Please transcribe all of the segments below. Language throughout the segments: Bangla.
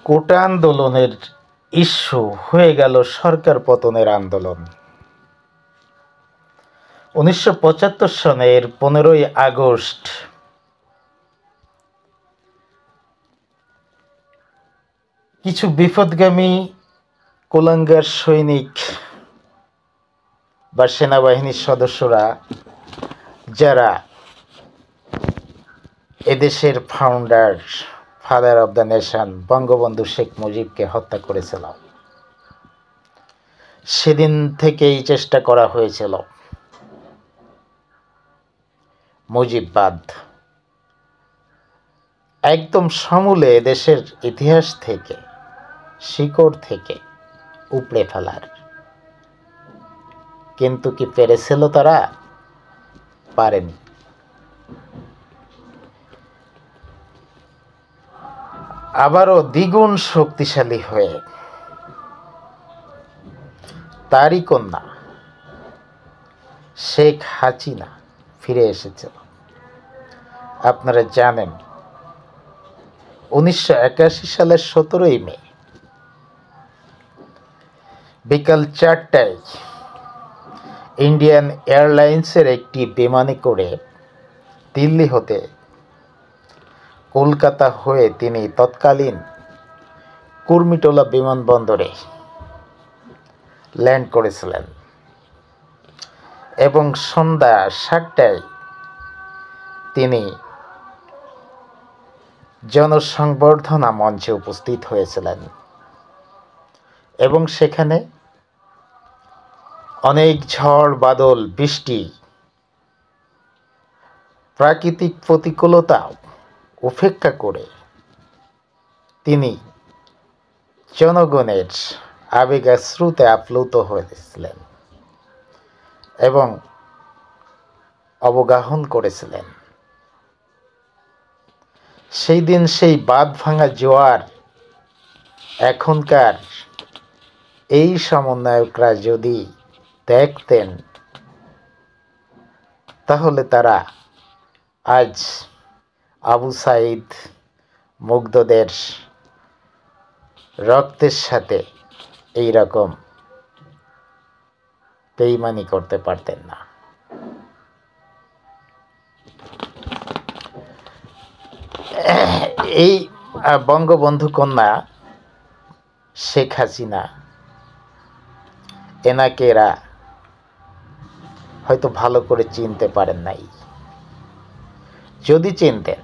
কোটা আন্দোলনের ইস্যু হয়ে গেল সরকার পতনের আন্দোলন। 1975 সনের 15ই আগস্ট কিছু বিপথগামী কুলাঙ্গার সৈনিক বা সেনাবাহিনীর সদস্যরা, যারা এদেশের father of the nation Bangabandhu Sheikh মুজিবকে হত্যা করেছিল, সেদিন থেকেই চেষ্টা করা হয়েছিল মুজিববাদ একদম সমূলে দেশের ইতিহাস থেকে, শিকড় থেকে উপড়ে ফেলার। কিন্তু কি পেরেছিল তারা? পারেনি। আবারও দ্বিগুণ শক্তিশালী হয়ে তারই কন্যা শেখ হাসিনা ফিরে এসেছিল। আপনারা জানেন 1981 সালের 17ই মে বিকাল 4টায় ইন্ডিয়ান এয়ারলাইন্সের একটি বিমানে করে দিল্লি হতে কলকাতা হয়ে তিনি তৎকালীন কুর্মিটোলা বিমানবন্দরে ল্যান্ড করেছিলেন এবং সন্ধ্যা 7টায় তিনি জনসংবর্ধনা মঞ্চে উপস্থিত হয়েছিলেন এবং সেখানে অনেক ঝড় বাদল, বৃষ্টি, প্রাকৃতিক প্রতিকূলতা উপেক্ষা করে তিনি জনগণের আবেগাশ্রুতে আপ্লুত হয়েছিলেন এবং অবগাহন করেছিলেন। সেই দিন সেই বাঁধ ভাঙা জোয়ার এখনকার এই সমন্বয়করা যদি দেখতেন, তাহলে তারা আজ আবু সাঈদ মুগ্ধদের রক্তের সাথে এই রকম বেইমানি করতে পারতেন না। এই বঙ্গবন্ধু কন্যা শেখ হাসিনা, এনাকে এরা হয়তো ভালো করে চিনতে পারেন নাই। যদি চিনতেন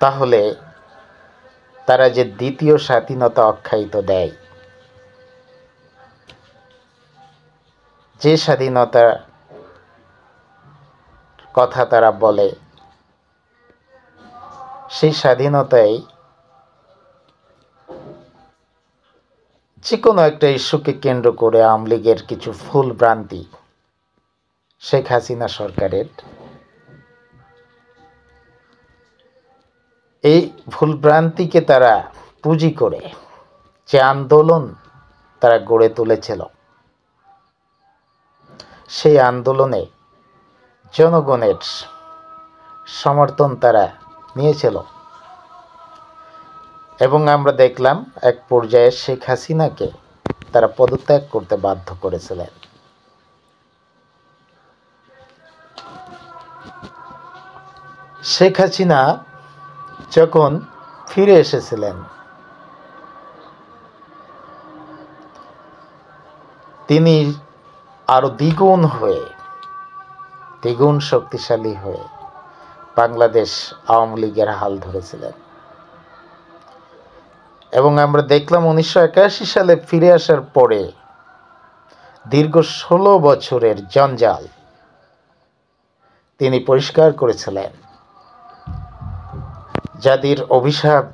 তাহলে তারা যে দ্বিতীয় স্বাধীনতা আখ্যায়িত দেয়, যে স্বাধীনতার কথা তারা বলে, সেই স্বাধীনতায় যে কোনো একটা ইস্যুকে কেন্দ্র করে আওয়ামী লীগের কিছু ভুল ভ্রান্তি, শেখ হাসিনা সরকারের এই ভুল ভ্রান্তিকে তারা পুঁজি করে যে আন্দোলন তারা গড়ে তুলেছিল, সেই আন্দোলনে জনগণের সমর্থন তারা নিয়েছিল এবং আমরা দেখলাম এক পর্যায়ে শেখ হাসিনাকে তারা পদত্যাগ করতে বাধ্য করেছিলেন। শেখ হাসিনা যখন ফিরে এসেছিলেন, তিনি আরো দ্বিগুণ শক্তিশালী হয়ে বাংলাদেশ আওয়ামী লীগের হাল ধরেছিলেন এবং আমরা দেখলাম 1981 সালে ফিরে আসার পরে দীর্ঘ 16 বছরের জঞ্জাল তিনি পরিষ্কার করেছিলেন। যাদের অভিশাপ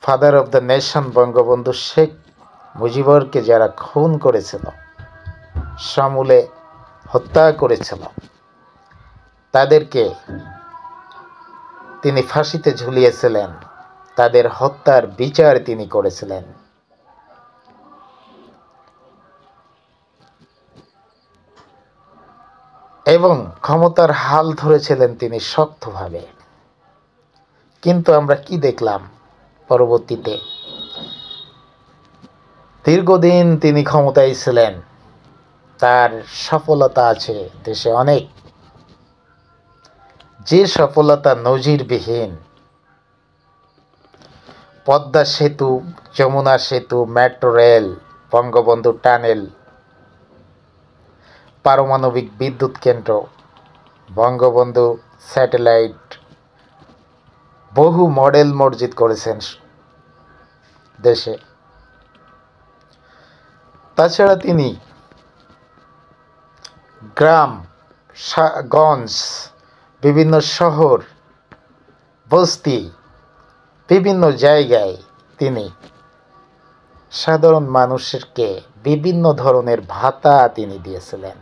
father of the nation Bangabandhu Sheikh মুজিবরকে যারা খুন করেছিল, সমূলে হত্যা করেছিল, তাদেরকে তিনি ফাঁসিতে ঝুলিয়েছিলেন, তাদের হত্যার বিচার তিনি করেছিলেন। এবং ক্ষমতার হাল ধরেছিলেন তিনি শক্তভাবে। কিন্তু আমরা কি দেখলাম পরবর্তীতে? দীর্ঘদিন তিনি ক্ষমতায় ছিলেন, তার সফলতা আছে দেশে অনেক, যে সফলতা নজিরবিহীন। পদ্মা সেতু, যমুনা সেতু, মেট্রো রেল, বঙ্গবন্ধু টানেল, পারমাণবিক বিদ্যুৎ কেন্দ্র, বঙ্গবন্ধু স্যাটেলাইট, বহু মডেল মসজিদ করেছেন দেশে। তাছাড়া তিনি গ্রাম গঞ্জ, বিভিন্ন শহর বস্তি, বিভিন্ন জায়গায় তিনি সাধারণ মানুষকে বিভিন্ন ধরনের ভাতা তিনি দিয়েছিলেন,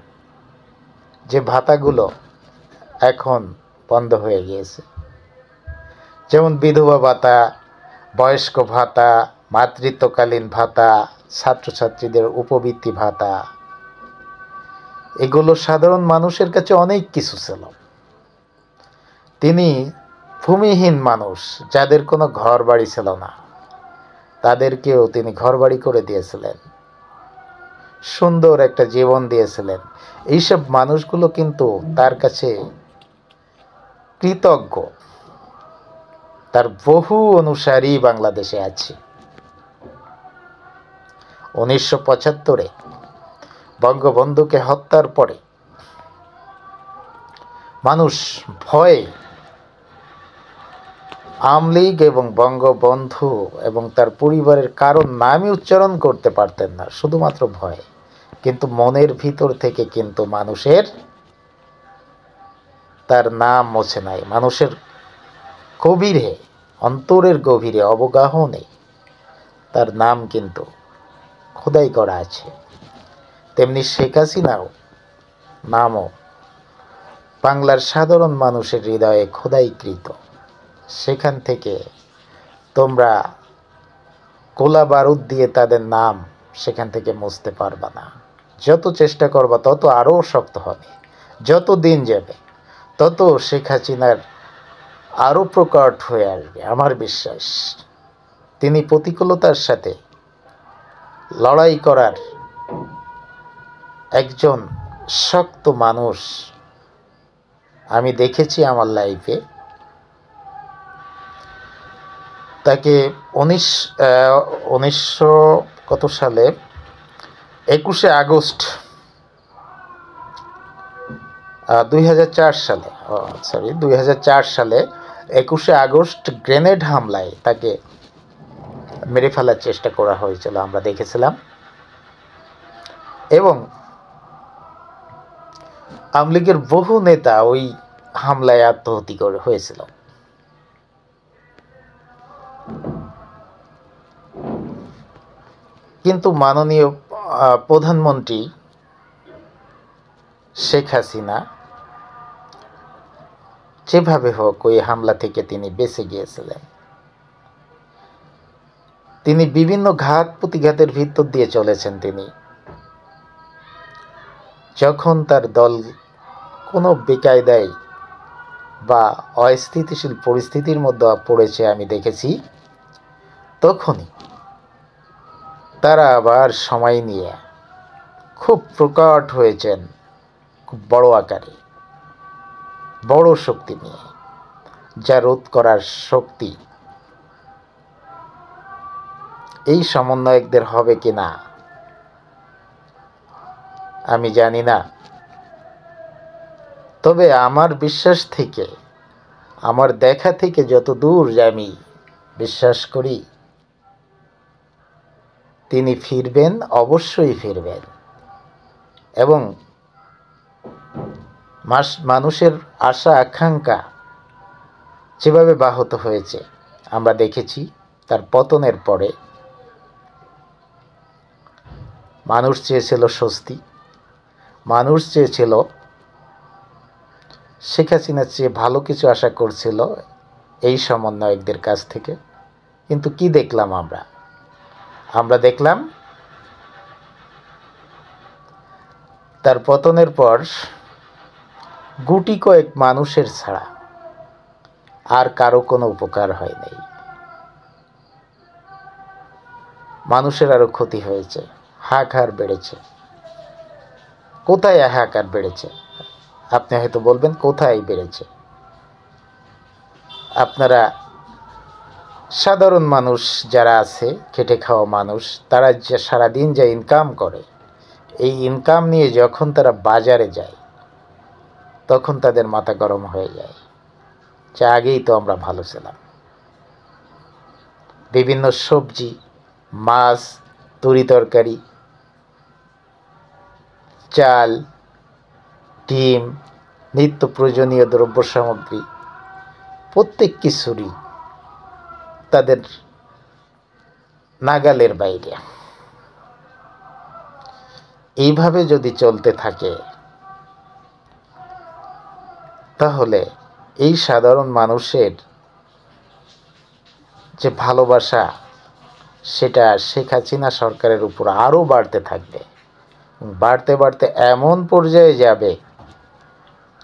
যে ভাতাগুলো এখন বন্ধ হয়ে গিয়েছে। যেমন বিধবা ভাতা, বয়স্ক ভাতা, মাতৃত্বকালীন ভাতা, ছাত্রছাত্রীদের উপবৃত্তি ভাতা, এগুলো সাধারণ মানুষের কাছে অনেক কিছু ছিল। তিনি ভূমিহীন মানুষ, যাদের কোনো ঘর বাড়ি ছিল না, তাদেরকেও তিনি ঘর বাড়ি করে দিয়েছিলেন, সুন্দর একটা জীবন দিয়েছিলেন। এইসব মানুষগুলো কিন্তু তার কাছে কৃতজ্ঞ। তার বহু অনুসারী বাংলাদেশে আছে। 1975-এ বঙ্গবন্ধুকে হত্যার পরে মানুষ ভয়ে আওয়ামী লীগ এবং বঙ্গবন্ধু এবং তার পরিবারের কারোর নামই উচ্চারণ করতে পারতেন না, শুধুমাত্র ভয়ে। কিন্তু মনের ভিতর থেকে কিন্তু মানুষের তার নাম মোছে নাই। মানুষের গভীরে, অন্তরের গভীরে, অবগাহনে তার নাম কিন্তু খোদাই করা আছে। তেমনি শেখ হাসিনাও নামও বাংলার সাধারণ মানুষের হৃদয়ে খোদাইকৃত। সেখান থেকে তোমরা গোলা বারুদ দিয়ে তাদের নাম সেখান থেকে মুছতে পারবা না। যত চেষ্টা করবা তত আরও শক্ত হবে। যত দিন যাবে তত শেখ হাসিনার আরও প্রকট হয়ে আসবে। আমার বিশ্বাস তিনি প্রতিকূলতার সাথে লড়াই করার একজন শক্ত মানুষ আমি দেখেছি আমার লাইফে। তাকে 1900 কত সালে 21শে আগস্ট 2004 সালে 2004 সালে 21শে আগস্ট গ্রেনেড হামলায় তাকে মেরে ফেলার চেষ্টা করা হয়েছিল, আমরা দেখেছিলাম। এবং আওয়ামী লীগের বহু নেতা ওই হামলায় আত্মহত্যা করে হয়েছিল। কিন্তু মাননীয় প্রধানমন্ত্রী শেখ হাসিনা যেভাবে হোক ওই হামলা থেকে তিনি বেঁচে গিয়েছিলেন। তিনি বিভিন্ন ঘাত প্রতিঘাতের ভিতর দিয়ে চলেছেন। তিনি যখন তার দল কোনো বেকায়দায় বা অস্থিতিশীল পরিস্থিতির মধ্যে পড়েছে আমি দেখেছি, তখনই তারা আবার সময় নিয়ে খুব প্রকট হয়েছেন, খুব বড় আকারে, বড় শক্তি নিয়ে, যা রোধ করার শক্তি এই সমন্বয়কদের হবে কি না আমি জানি না। তবে আমার বিশ্বাস থেকে, আমার দেখা থেকে যত দূর আমি বিশ্বাস করি, তিনি ফিরবেন, অবশ্যই ফিরবেন। এবং মানুষের আশা আকাঙ্ক্ষা যেভাবে ব্যাহত হয়েছে আমরা দেখেছি তার পতনের পরে। মানুষ চেয়েছিল স্বস্তি, মানুষ চেয়েছিল শেখ হাসিনার চেয়ে ভালো কিছু আশা করছিল এই সমন্বয়কদের কাছ থেকে। কিন্তু কি দেখলাম আমরা দেখলাম তার পতনের পর গুটি কয়েক মানুষের ছাড়া আর কারো কোনো উপকার হয় নাই, মানুষের আরো ক্ষতি হয়েছে, হাহাকার বেড়েছে। কোথায় হাহাকার বেড়েছে? আপনি হয়তো বলবেন কোথায় বেড়েছে। আপনারা সাধারণ মানুষ যারা আছে, খেটে খাওয়া মানুষ, তারা যে সারাদিন যা ইনকাম করে, এই ইনকাম নিয়ে যখন তারা বাজারে যায় তখন তাদের মাথা গরম হয়ে যায় যে আগেই তো আমরা ভালো ছিলাম। বিভিন্ন সবজি, মাছ, তরি তরকারি, চাল, ডিম, নিত্য প্রয়োজনীয় দ্রব্য সামগ্রী প্রত্যেক কিছুরই তাদের নাগালের বাইরে। এইভাবে যদি চলতে থাকে তাহলে এই সাধারণ মানুষের যে ভালোবাসা, সেটা শেখ হাসিনা সরকারের উপর আরও বাড়তে থাকবে। বাড়তে বাড়তে এমন পর্যায়ে যাবে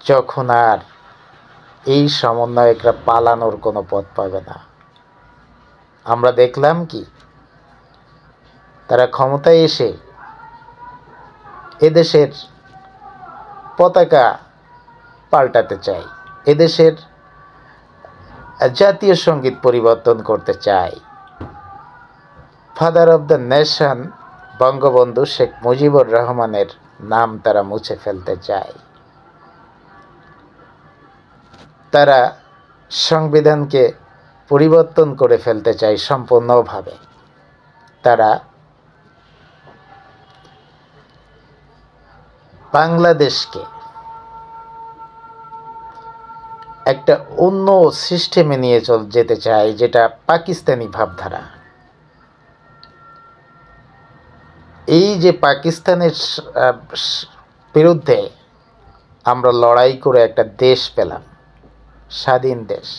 যখন আর এই সমন্বয়করা পালানোর কোনো পথ পাবে না। আমরা দেখলাম কি, তারা ক্ষমতায় এসে এদেশের পতাকা পাল্টাতে চায়, এদেশের জাতীয় সঙ্গীত পরিবর্তন করতে চায়, father of the nation Bangabandhu Sheikh Mujibur রহমানের নাম তারা মুছে ফেলতে চায়। তারা সংবিধানকে পরিবর্তন করে ফেলতে চায় সম্পূর্ণভাবে। তারা বাংলাদেশকে একটা অন্য সিস্টেমে নিয়ে যেতে চায়, যেটা পাকিস্তানি ভাবধারা। এই যে পাকিস্তানের বিরুদ্ধে আমরা লড়াই করে একটা দেশ পেলাম, স্বাধীন দেশ,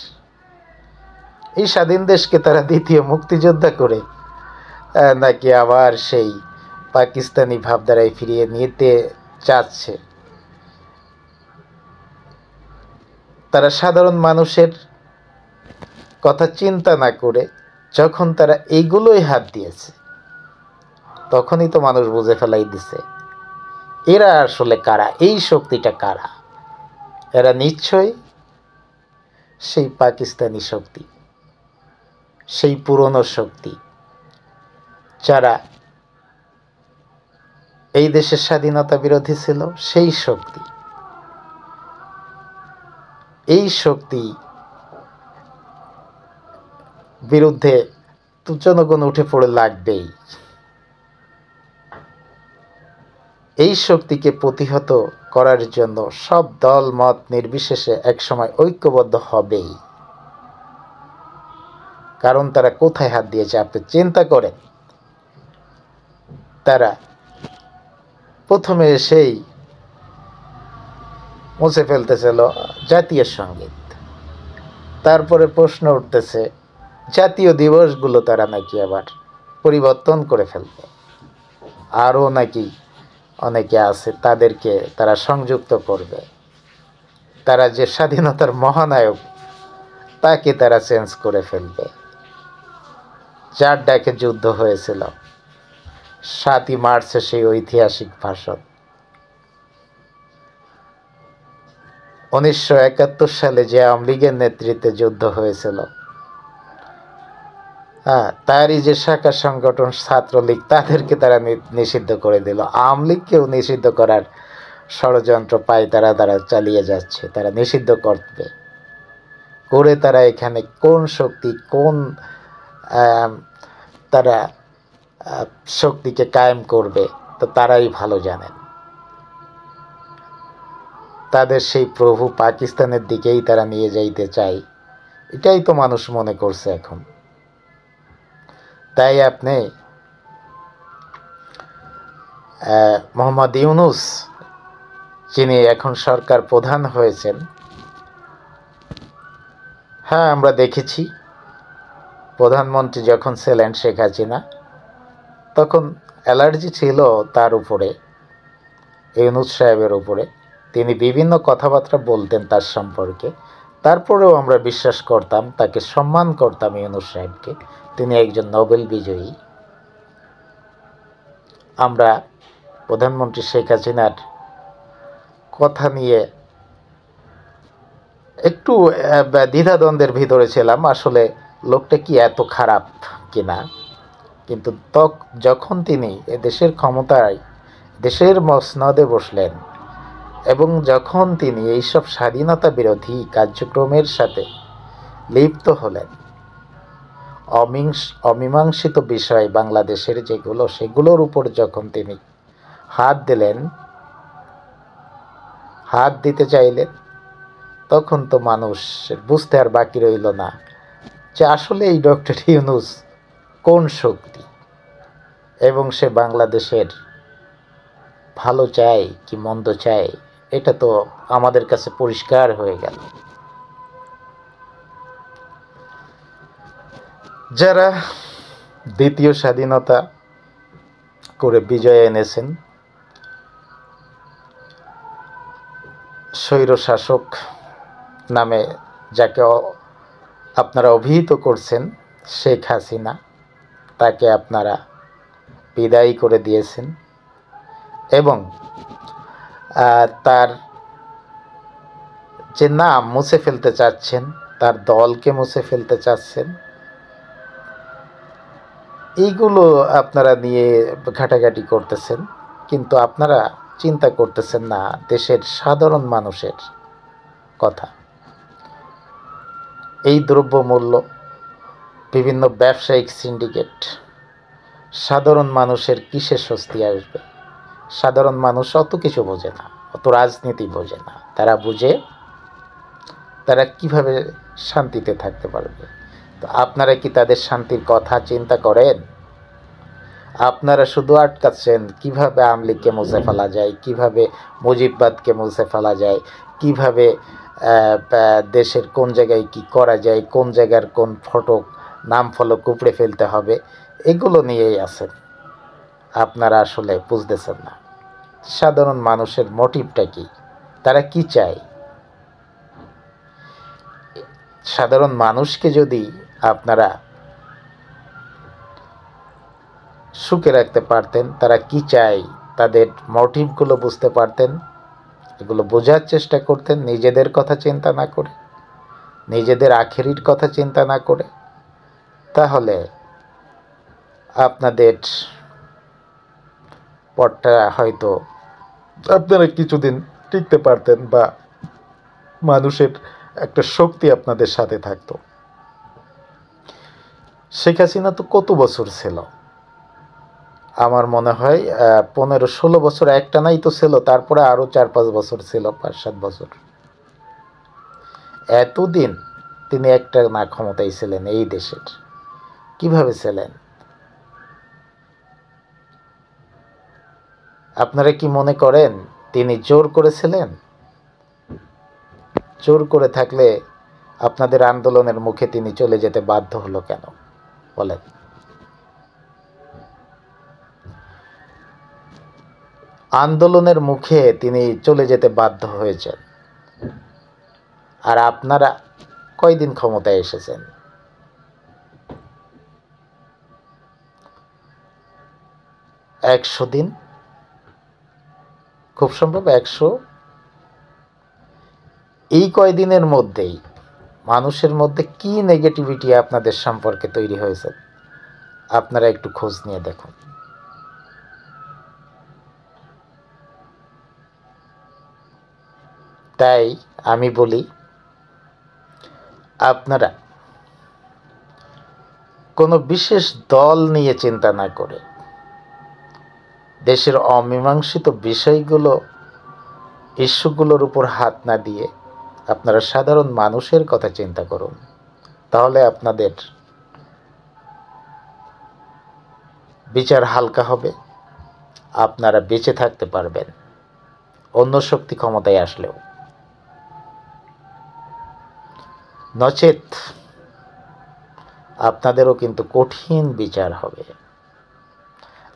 এই স্বাধীন দেশকে তারা দ্বিতীয় মুক্তিযোদ্ধা করে নাকি আবার সেই পাকিস্তানি ভাবধারায় ফিরিয়ে নিতে চাচ্ছে। তারা সাধারণ মানুষের কথা চিন্তা না করে যখন তারা এইগুলোই হাত দিয়েছে, তখনই তো মানুষ বুঝে ফেলাই দিছে এরা আসলে কারা, এই শক্তিটা কারা। এরা নিশ্চয়ই সেই পাকিস্তানি শক্তি, সেই পুরনো শক্তি, যারা এই দেশের স্বাধীনতা বিরোধী ছিল, সেই শক্তি। এই শক্তি বিরুদ্ধে তো জনগণ উঠে পড়ে লাগবেই। এই শক্তিকে প্রতিহত করার জন্য সব দল মত নির্বিশেষে একসময় ঐক্যবদ্ধ হবেই। কারণ তারা কোথায় হাত দিয়েছে আপনি চিন্তা করেন। তারা প্রথমে সেই মুছে ফেলতেছিল জাতীয় সঙ্গীত, তারপরে প্রশ্ন উঠতেছে জাতীয় দিবসগুলো তারা নাকি আবার পরিবর্তন করে ফেলবে, আরও নাকি অনেকে আছে তাদেরকে তারা সংযুক্ত করবে। তারা যে স্বাধীনতার মহানায়ক তাকে তারা চেঞ্জ করে ফেলবে। যার ডাকে যুদ্ধ হয়েছিল 7ই মার্চে, সেই ঐতিহাসিক ভাষণ, 1971 সালে যে আওয়ামী লীগের নেতৃত্বে যুদ্ধ হয়েছিল, তারই যে শাখা সংগঠন ছাত্রলীগ, তাদেরকে তারা নিষিদ্ধ করে দিল। আওয়ামী লীগকেও নিষিদ্ধ করার ষড়যন্ত্র পায় তারা চালিয়ে যাচ্ছে। তারা নিষিদ্ধ করবে করে তারা এখানে কোন শক্তি, কোন তারা শক্তিকে কায়েম করবে তো তারাই ভালো জানেন। তাদের সেই প্রভু পাকিস্তানের দিকেই তারা নিয়ে যাইতে চায়, এটাই তো মানুষ মনে করছে এখন। তাই আপনি মোহাম্মদ ইউনূস, যিনি এখন সরকার প্রধান হয়েছেন, হ্যাঁ আমরা দেখেছি প্রধানমন্ত্রী যখন ছিলেন শেখ হাসিনা, তখন অ্যালার্জি ছিল তার উপরে, ইউনূস সাহেবের উপরে। তিনি বিভিন্ন কথাবার্তা বলতেন তার সম্পর্কে, তারপরেও আমরা বিশ্বাস করতাম, তাকে সম্মান করতাম ইউনূস সাহেবকে, তিনি একজন নোবেল বিজয়ী। আমরা প্রধানমন্ত্রী শেখ হাসিনার কথা নিয়ে একটু দ্বিধাদ্বন্দ্বের ভিতরে ছিলাম, আসলে লোকটা কি এত খারাপ কিনা। কিন্তু যখন তিনি দেশের ক্ষমতায়, দেশের মসনদে বসলেন এবং যখন তিনি এইসব স্বাধীনতা বিরোধী কার্যক্রমের সাথে লিপ্ত হলেন, অমীমাংসিত বিষয় বাংলাদেশের যেগুলো, সেগুলোর উপর যখন তিনি হাত দিতে চাইলেন, তখন তো মানুষ বুঝতে আর বাকি রইল না যে আসলে এই ডক্টর ইউনূস কোন শক্তি, এবং সে বাংলাদেশের ভালো চায় কি মন্দ চায়, এটা তো আমাদের কাছে পরিষ্কার হয়ে গেল। যারা দ্বিতীয় স্বাধীনতা করে বিজয় এনেছেন, স্বৈরশাসক নামে যাকে আপনারা অভিহিত করছেন, শেখ হাসিনা, তাকে আপনারা বিদায়ী করে দিয়েছেন এবং তার যে নাম মুছে ফেলতে চাচ্ছেন, তার দলকে মুছে ফেলতে চাচ্ছেন, এইগুলো আপনারা নিয়ে ঘাটাঘাটি করতেছেন, কিন্তু আপনারা চিন্তা করতেছেন না দেশের সাধারণ মানুষের কথা। এই দ্রব্যমূল্য, বিভিন্ন ব্যবসায়িক সিন্ডিকেট, সাধারণ মানুষের কিসে স্বস্তি আসবে? সাধারণ মানুষ অত কিছু বোঝে না, অত রাজনীতি বোঝে না। তারা বুঝে তারা কিভাবে শান্তিতে থাকতে পারবে। তো আপনারা কি তাদের শান্তির কথা চিন্তা করেন? আপনারা শুধু আটকাচ্ছেন কিভাবে আওয়ামী লীগকে মুছে ফেলা যায়, কিভাবে মুজিববাদকে মুছে ফেলা যায়, কিভাবে দেশের কোন জায়গায় কি করা যায়, কোন জায়গার কোন ফটক নাম ফলক উপড়ে ফেলতে হবে, এগুলো নিয়েই আছেন। আপনারা আসলে বুঝতেছেন না সাধারণ মানুষের মোটিভটা কি, তারা কি চায়। সাধারণ মানুষকে যদি আপনারা সুখে রাখতে পারতেন, তারা কি চায়, তাদের মোটিভগুলো বুঝতে পারতেন, এগুলো বোঝার চেষ্টা করতেন, নিজেদের কথা চিন্তা না করে, নিজেদের আখেরির কথা চিন্তা না করে, তাহলে আপনাদের পথটা হয়তো আপনারা কিছুদিন টিকতে পারতেন, বা মানুষের একটা শক্তি আপনাদের সাথে থাকতো। শেখ হাসিনা তো কত বছর ছিল? আমার মনে হয় 15-16 বছর একটানাই তো ছিল, তারপরে আরও 4-5 বছর ছিল, 5-7 বছর। এতদিন তিনি একটা না ক্ষমতায় ছিলেন এই দেশের, কিভাবে ছিলেন? আপনারা কি মনে করেন তিনি জোর করেছিলেন? জোর করে থাকলে আপনাদের আন্দোলনের মুখে তিনি চলে যেতে বাধ্য হলো কেন বলেন? আন্দোলনের মুখে তিনি চলে যেতে বাধ্য হয়েছেন, আর আপনারা কয়দিন ক্ষমতায় এসেছেন? 100 দিন, খুব সম্ভব 100। এই কয়দিনের মধ্যেই মানুষের মধ্যে কি নেগেটিভিটি আপনাদের সম্পর্কে তৈরি হয়েছে, আপনারা একটু খোঁজ নিয়ে দেখুন। তাই আমি বলি, আপনারা কোনো বিশেষ দল নিয়ে চিন্তা না করে, দেশের অমীমাংসিত বিষয়গুলো, ইস্যুগুলোর উপর হাত না দিয়ে আপনারা সাধারণ মানুষের কথা চিন্তা করুন। তাহলে আপনাদের বিচার হালকা হবে, আপনারা বেঁচে থাকতে পারবেন অন্য শক্তি ক্ষমতায় আসলেও। নচেত আপনাদেরও কিন্তু কঠিন বিচার হবে,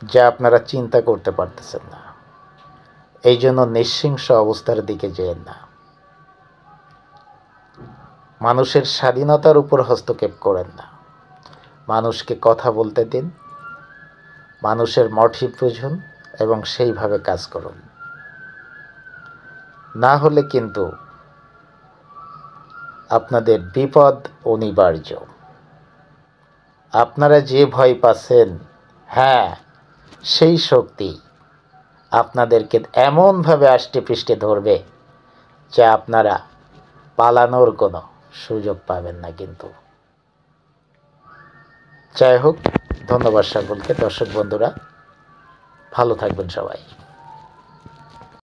যা আপনারা চিন্তা করতে পারতেছেন না। এই জন্য নিঃশংস অবস্থার দিকে যেয়েন না। মানুষের স্বাধীনতার উপর হস্তক্ষেপ করেন না। মানুষকে কথা বলতে দিন, মানুষের মোটিভ বুঝুন এবং সেইভাবে কাজ করুন। না হলে কিন্তু আপনাদের বিপদ অনিবার্য। আপনারা যে ভয় পাচ্ছেন, হ্যাঁ, সেই শক্তি আপনাদেরকে এমনভাবে আষ্টে পৃষ্ঠে ধরবে যে আপনারা পালানোর কোনো সুযোগ পাবেন না। কিন্তু যাই হোক, ধন্যবাদ সকলকে। দর্শক বন্ধুরা, ভালো থাকবেন সবাই।